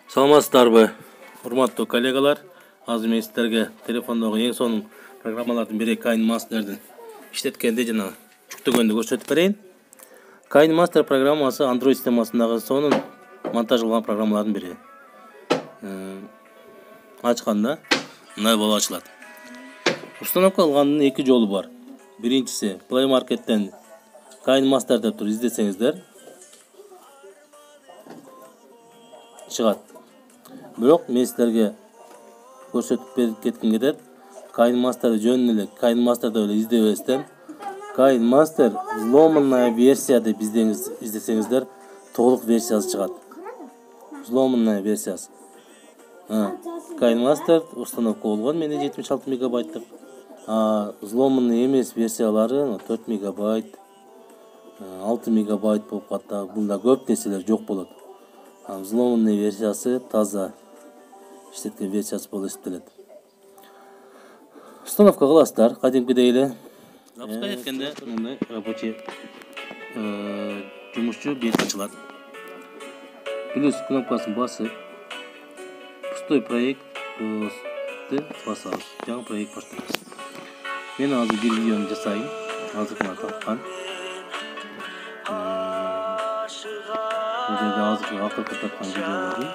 Саламатсыздарбы, урматтуу коллегалар. Азыр мен сиздерге телефондогу эң сонун программалардын бири KineMaster'дин иштеткенди жана жүктөгөндү көрсөтүп берейин. KineMaster программасы Android системасындагы сонун монтаждалган программалардын бири. Ачканда мындай болуп ачылат. Установка кылгандын эки жолу бар. Биринчиси Play Market'ten KineMaster деп туруп издесеңиздер чыгат. Бирок мен силерге көрсөтүп берип кетким кетет. KineMaster'ды жөн эле KineMaster деп эле издебестен KineMaster взломанная версия деп издесеңиздер толук версиясы чыгат. Взломанная версиясы. KineMaster установка болгон менде 76 мегабайттык. Взломанный эмес версиялары 4 мегабайт, 6 мегабайт болуп калат. Бунда көп нерселер жок болот. Взломанный версиясы таза иштеткен версиясы болуп эсептелет. Установка кыласыздар, кадимкидей эле. Запускать эткенде мындай рабочий жумушчу бет ачылат. Плюс кнопкасын басып, пустой проектты басабыз. Жаңы проект баштайбыз. Мен азыр бир видеону жасайын. Азыр гана тапкан. Бул жерде азыр акыркы тапкан видеолордун.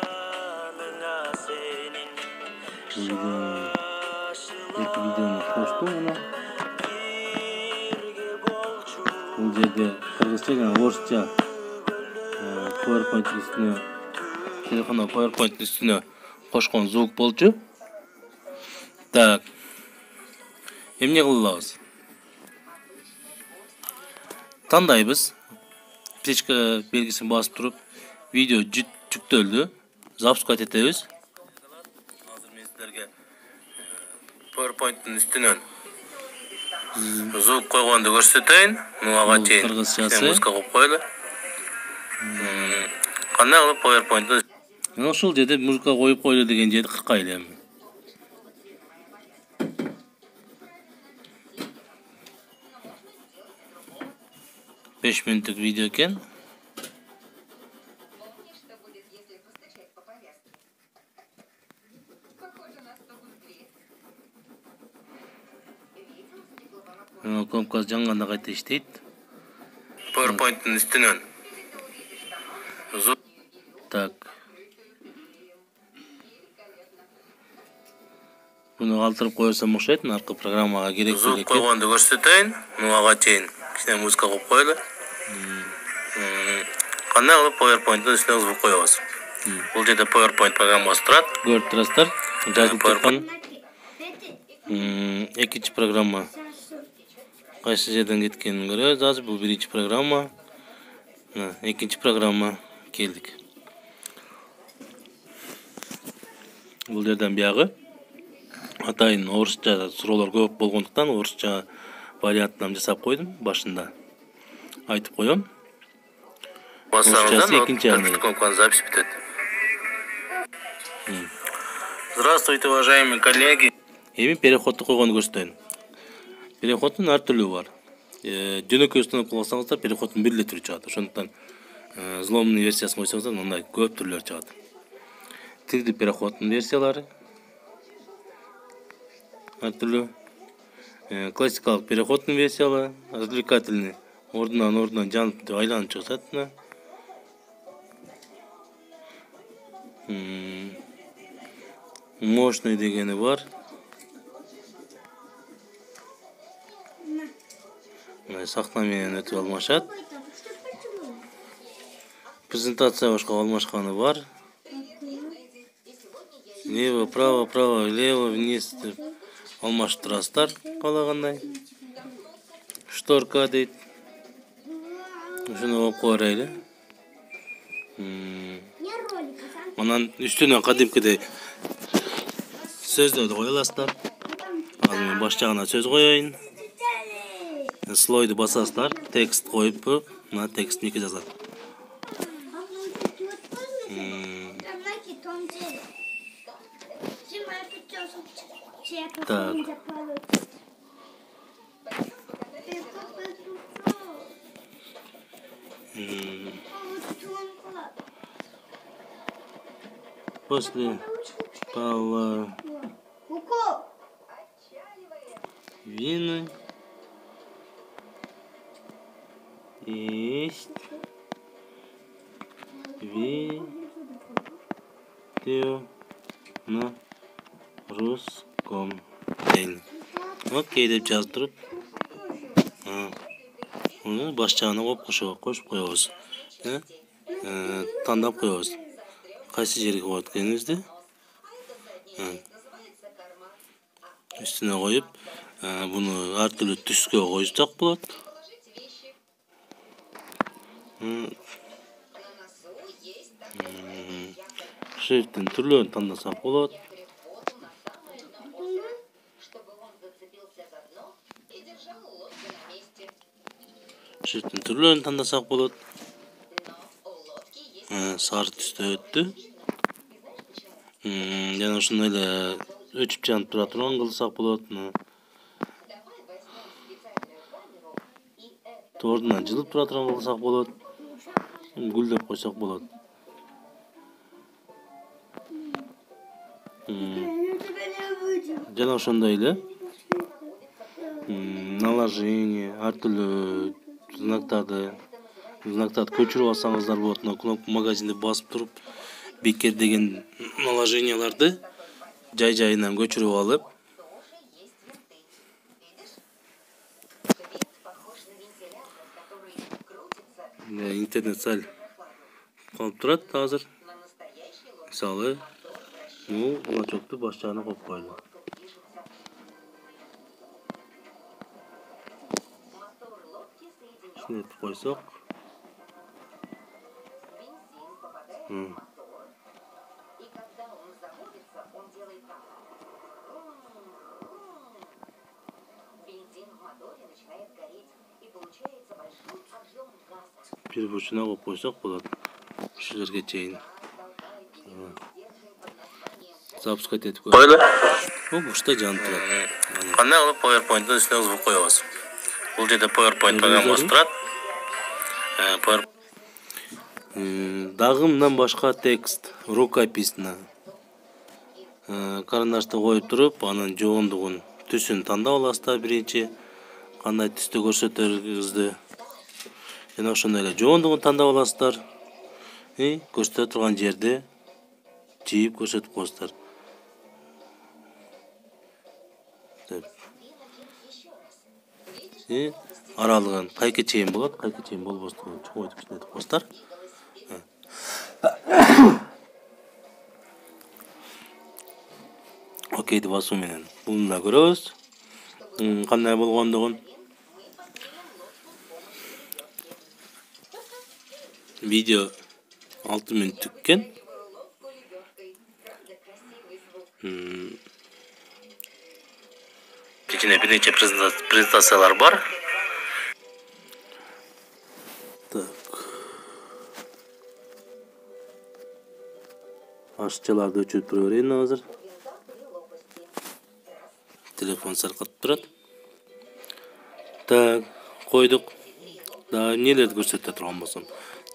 Эки видеону коштум мына. Бул жерде кыргызча жана орусча PowerPoint үстүнө, телефондо PowerPoint үстүнө кошкон звук болчу. Так. Эмне кылабыз? Тандайбыз. Птичка белгисин басып туруп, видео жүктөлдү. Запускать этебиз. Азыр мен силерге PowerPoint'тун үстүнөн звук койгонду көрсөтөйүн. Мага чейин кыргызчасы музыка коюп коелу. Кандай кылып PowerPoint'ты ошол жерде музыка коюп коелу деген жерди кыркайлы эми. Beş minutlik video eкен. Кнопкасы жаңганда кайта иштейт. PowerPoint'тун үстүнөн. Так. Буну калтырып койсом окшойт, аркы программага керектүү экен. Койгонду көрсөтөйүн. Мага чейин кичине музыка коюп коелу. Кандай кылып PowerPoint'тун үстүнө звук коебуз? Бул жерде PowerPoint программасы турат. Көрүп турасыздар. Жазылып жаткан экинчи программа. Кайсы жерден кеткенин көрөбүз. Азыр бул биринчи программа. Экинчи программа келдик. Бул жерден биягы атайын орусча суроолор көп болгондуктан орусча вариантын жасап койдум башында. Айтып коем. Бассаңыздар экинчи кнопканы запись бүтөт. Здравствуйте, уважаемые коллеги. Эми переходду койгонду көрсөтөйүн. Переходдун ар түрү бар. Жөнөкөй установка кылсаңыздар переходдун бир эле түрү чыгат. Ошондуктан взломанный версиясын койсоңуздар мындай көп түрлөр чыгат. 3D переходдун версиялары ар түрү. Классикалык переходдун версиялары, развлекательный ордунан жанып айланып чыгат. Мощный дегени бар. Сахна менен өтүп алмашат. Презентация башка алмашканы бар. Лево, право, право, лево, вниз деп алмашып турасыздар каалагандай. Шторка дейт. Ушуну окуп берели. Анан үстүнө кадимкидей сөздөрдү кое аласыздар. Азыр мен баш жагына сөз коеюн. Слойду басасыздар, текст коюп, мына текстин эки жазат. Так. После половины есть видео на русском. Окей деп жазып туруп, уну баш жагына кошуп коебуз. Тандап коебуз. Кайсы жерге коет экенибизди үстүнө коюп, буну ар түрдүү түскө койсак болот. Шрифтин түрлөрүн тандасак болот. Шрифтин түрлөрүн тандасак болот. Сары түстө өттү. Жана ошондой эле өчүп жанып тура турган кылсак болот. Ордунан жылып тура турган кылсак болот. Гүлдөп койсок болот. Жана ошондой эле наложение, ар түрдүү знактарды көчүрүп алсаңыздар болот. Кнопка магазинди басып туруп, бекер деген наложенияларды жай-жайынан көчүрүп алып, интернет саль калып турат азыр. Мисалы, улачокту баш жагына коюп койлу. Ишинетип койсок, бир бурчуна коюп койсок болот. Ушул жерге чейин запускать этип койлу. Бушта жанып турат. Кандай кылып PowerPoint'ун үстүнө звук коебуз. Бул жерде PowerPoint программа басып турат. Дагы мындан башка текст рукописно. Карандашты коюп туруп, анын жоондугун, түсүн тандап аласыздар биринчи. Кандай түстө көрсөтөрүңүздү. Жана ошондой эле жоондугун тандап аласыздар. Көрсөтө турган жерде жийип көрсөтүп коесуздар. Аралыгын кайка чейин болот, кайка чейин болбостугун чоңойтуп ишинетип коесуздар. Окейди басуу менен буну да көрөбүз. Кандай болгондугун. Видео 6 мүнөттүк экен. Ичинде бир нече презентациялар бар. Ашчаларды өчүрүп тура берейин азыр. Телефон саркатып турат. Так, койдук. Да эмнелерди көрсөтө турган болсом.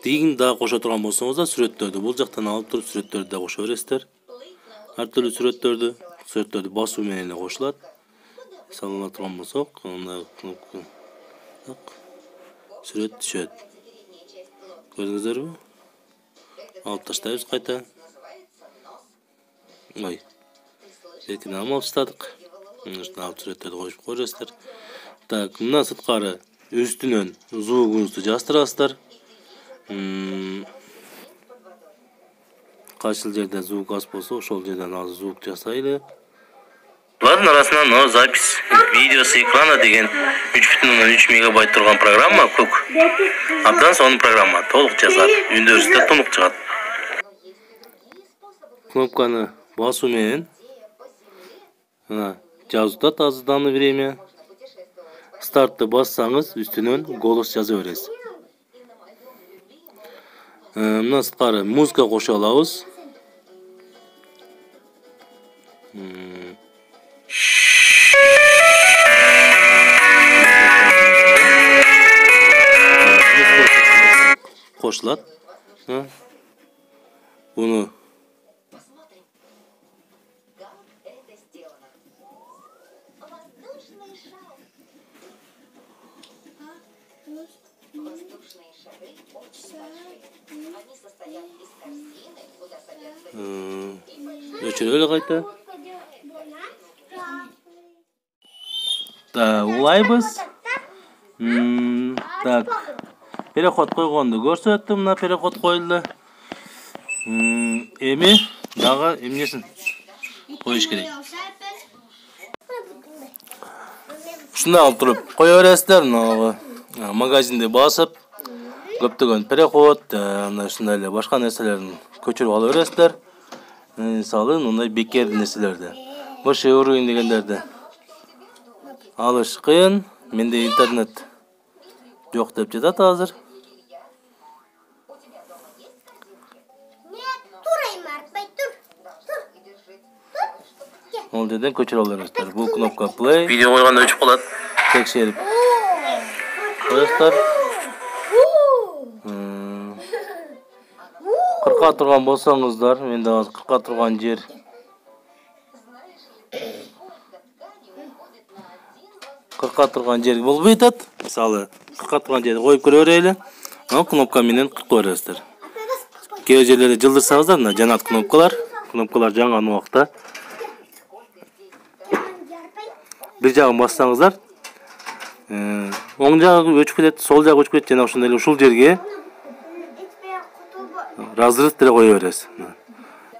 Тигин да кошо турган болсоңуздар, сүрөттөрдү бул жактан алып туруп сүрөттөрдү да кошо бересиздер. Ар түрдүү сүрөттөрдү басуу менен эле кошулат. Салына турган болсок, мына кнопка. Сүрөт түшөт. Көрдүңүздөрбү? Алып таштайбыз кайта. Ой. Этини алып таштадык. Ушуну алып сүрөттөрдү коюп койосуздар. Так, мына сырткары үстүнөн звугуңузду жаздырасыздар. Кайсыл жерде звук аз болсо, ошол жерден азыр звук жасайлы. Булардын арасынан запись видеосы экрана деген 3,3 мегабайт турган программа көк. Абдан сонун программа, толук жазат, үндөрүбүз да тунук чыгат. Кнопканы басуу менен жазып атат азырдан время. Стартты бассаңыз, үстүнөн голос жаза бересиз. Мына сырткары музыка кошо алабыз. Кошулат. Буну Өчірөлі қайта. Улайбыз. Так. Переход қойғанды көрсетті. Мына переход қойылды. Эми дағы эмнесін қойыш керек. Шында алып тұрып қоя бересіздер. Магазинде басып, көптеген переход, шындай башқа нәрселерін көчіріп алып бересіздер. Мысалы, ондай бекерді нәрселерді. Высший уровень дегендерді алыш қиын. Менде интернет жоқ деп жатады азыр. Ол жерден көчіріп алып бересіздер. Бұл кнопка play. Видео қойғанда өшіп қалады. Текшеріп қойыңыздар. 40-қа тұрған болсаңыздар, менде 40-қа тұрған жер 40-қа тұрған жер болбай жатады. Мысалы, 40-қа тұрған жерді қойып көре берейлі. Кнопка менен 40 көресіздер. Кей жерлерде жылдырсаңыздар, мына жанат кнопкалар жаңған уақытта бір жағын бассаңыздар, оң жағы өчіп кетеді, сол жағы өчіп кетеді. Жана ушундай ушул жерге разрыв деле кое бересиз.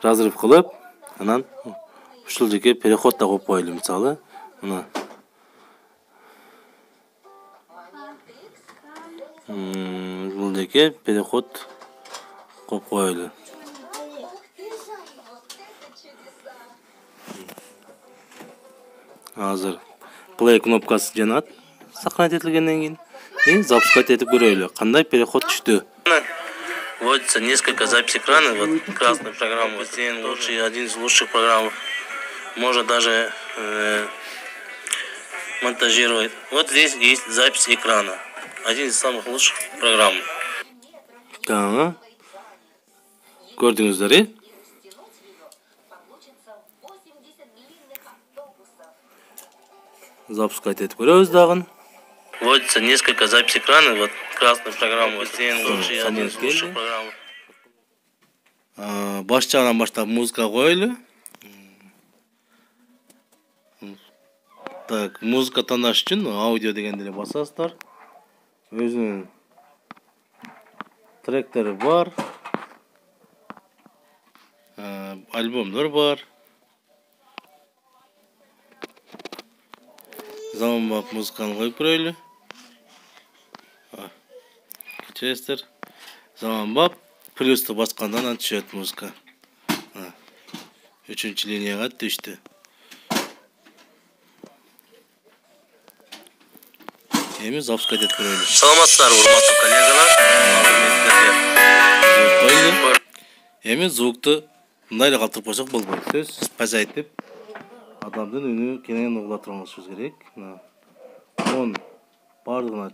Разрыв кылып, анан ушул жерге переход да коюп коелу, мисалы. Мына бул жерге переход коюп коелу. Азыр play кнопкасы жанат, сохранить этилгенден кийин, запускать этип көрөлү. Кандай переход түштү. Вводится несколько записей экрана, вот красная программа, один из лучших программ. Можно даже монтажировать. Вот здесь есть запись экрана. Один из самых лучших программ. Так. Көрдүңүздөр, запускать этип көрөбүз дагы. Вводится несколько записей экрана, вот красная программа, один из лучших программ. Баш жагынан баштап музыка коелу. Так, музыка тандаш үчүн аудио дегенде басасыздар. Өзүнүн тректери бар. Альбомдор бар. Заманбап музыканы коюп көрөлү. Кечиресиздер. Заманбап плюсту баскандан анан түшөт музыка. 3-чү линияга түштү. Эми запускать этип көрөлү. Саламатсыздар, урматтуу коллегалар. Эми звукту мындай эле калтырып койсок болбойт. Сөзсүз пазайтып, адамдын үнү кенен угула турганыбыз керек. Он бардыгына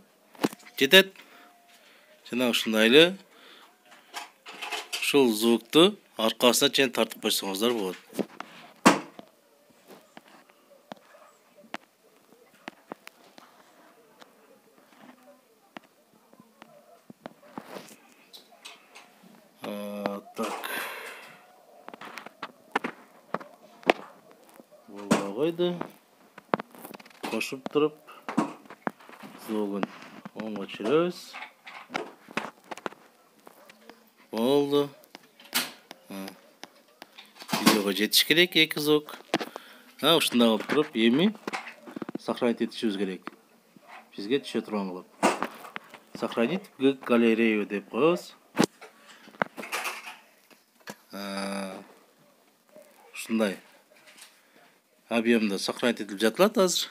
жетет. Жана ушундай эле ушул звукту аркасына чейин тартып койсоңуздар болот. Так. Койду. Кошуп туруп, звугун оңго чүрөбүз. Болду. Видеого жетиш керек эки звук. Ушундай кылып туруп, эми сохранить этишибиз керек. Бизге түшө турган кылып. Сохранить в галерею деп коебуз. Ушундай объемда сохранить этилип жатылат азыр.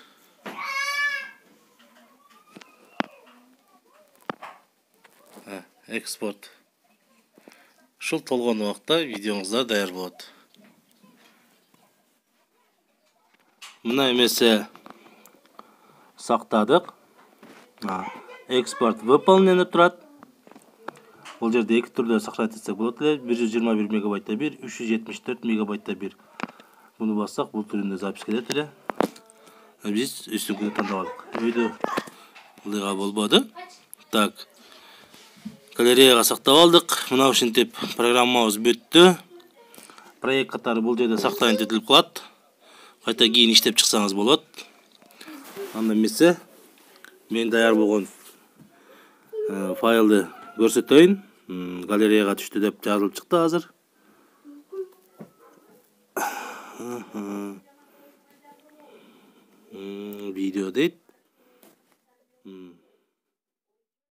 Экспорт. Ушул толгон убакта видеоңуздар даяр болот. Мына эмесе сактадык. Экспорт выполнен деп турат. Бул жерде эки түрдө сохранить этсек болот эле. 121 мегабайтта 1, 374 мегабайтта 1. Буну бассак, бул түрүндө запись кетет эле. Биз үстүнкүнү тандап алдык. Видео ылдыйга болбоду. Так. Галереяга сактап алдык. Мына ушинтип программабыз бүттү. проект катары бул жерде сакталып этилип калат. Кайта кийин иштеп чыксаңыз болот. Анда эмесе мен даяр болгон файлды көрсөтөйүн. Галереяга түштү деп жазылып чыкты азыр. Видео дейт.